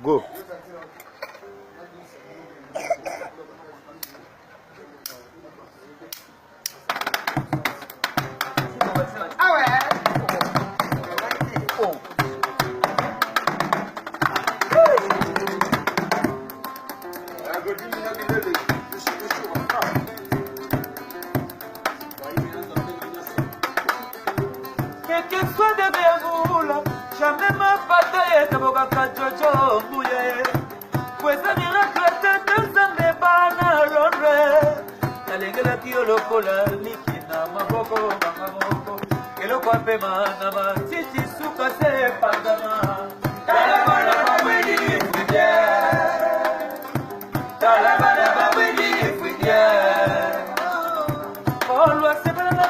Go. Quel que soit derrière vous, jamais ma bataille est abogaka Jojo Mouye. Kweza miracle tete zambe bana londre. Nalengela kiyo lokola likina maboko maboko. Eloko apema na matiti suka se pandama. Talabana mawili fidye. Talabana mawili fidye. Olwa sebela na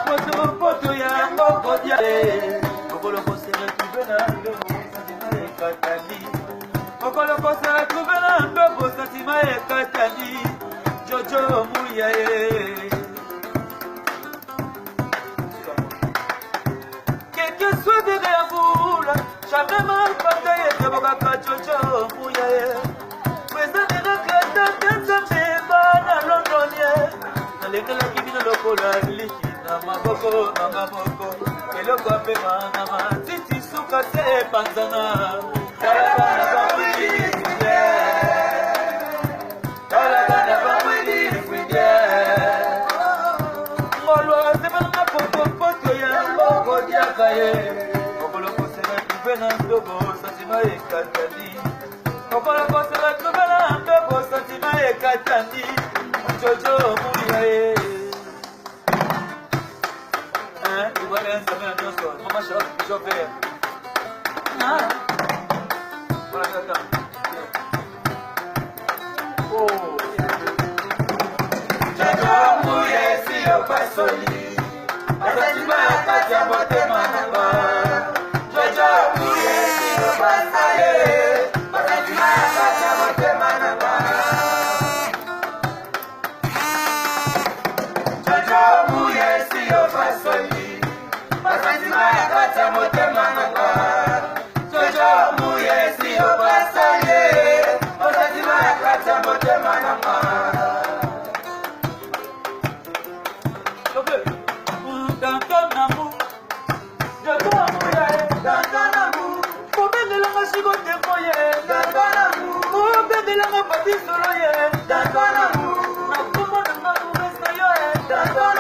poto ya mboko diale. Okolo kosere tubena ndobo satima ekatani. Okolo kosere tubena ndobo satima ekatani. Jojo Mouye. Quel que soit derrière vous, jamais mal bataille de bokaka Jojo Mouye. Kweza miracle tete zambe bana londonye. Nalengela kibino lokola likina maboko na maboko. Eloko apema na matiti suka se panzana. Talabana bamwili fidye. Talabana bamwili fidye. Ngolo sebana na poto ya mboko diakaye. Okolo kosela tubena ndobo satima ekatani. Okolo kosela tubena ndobo satima ekatani. Jojo Mouye. Tu vois bien, ça met un peu sur. Maman, je vais. Voilà, attends. Oh. Jojo Mouye, si yo pasoli. Asatima akatia motema nanga. Jojo Mouye, si yo pasoli. Asatima akatia motema nanga. Jojo Mouye, si yo pasoli. Asatima akatia motema nanga. Jojo Mouye, si yo pasoli. Asatima akatia motema nanga. Dans ton amour, je dois mourir. Dans ton amour, pour bébé la machi côté foyer. Dans ton amour, pour bébé la machi solo ye. Dans ton amour, na como na mamu resta yo. Dans ton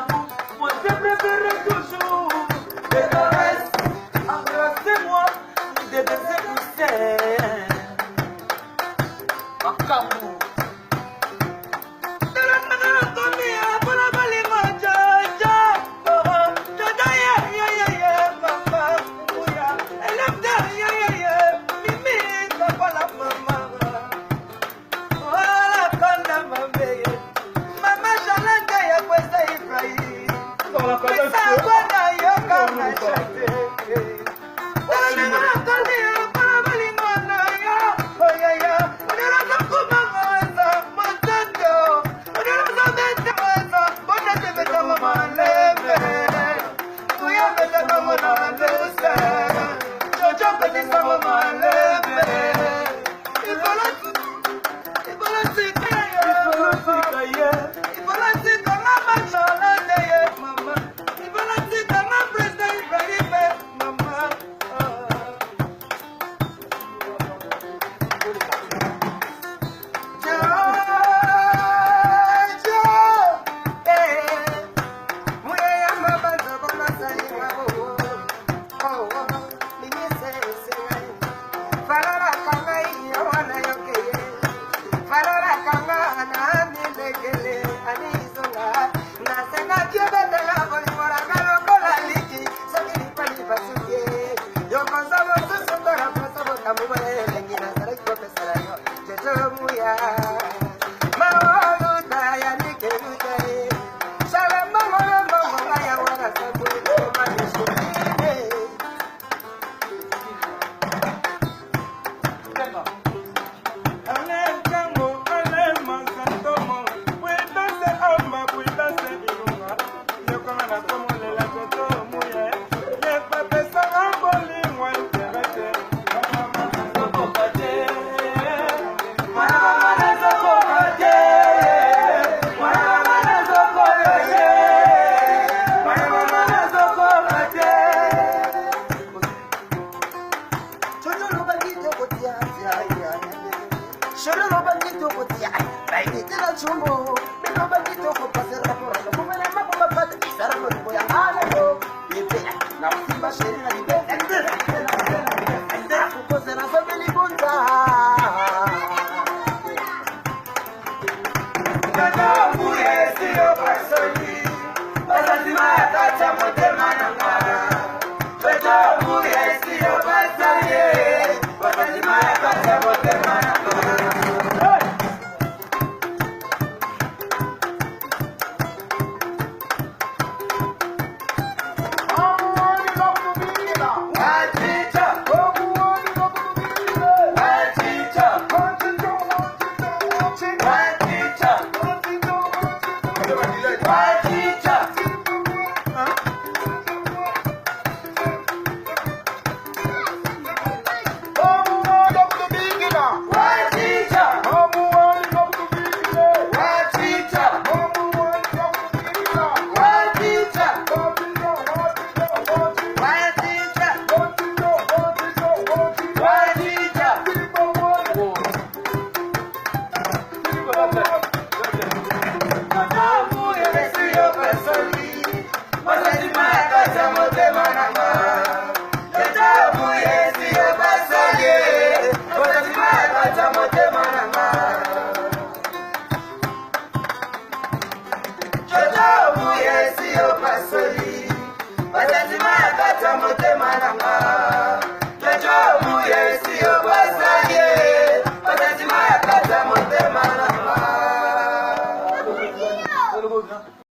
amour, moi je préfère toujours des caresses. Embrassez-moi, des baisers poussés. Makamou. Luna.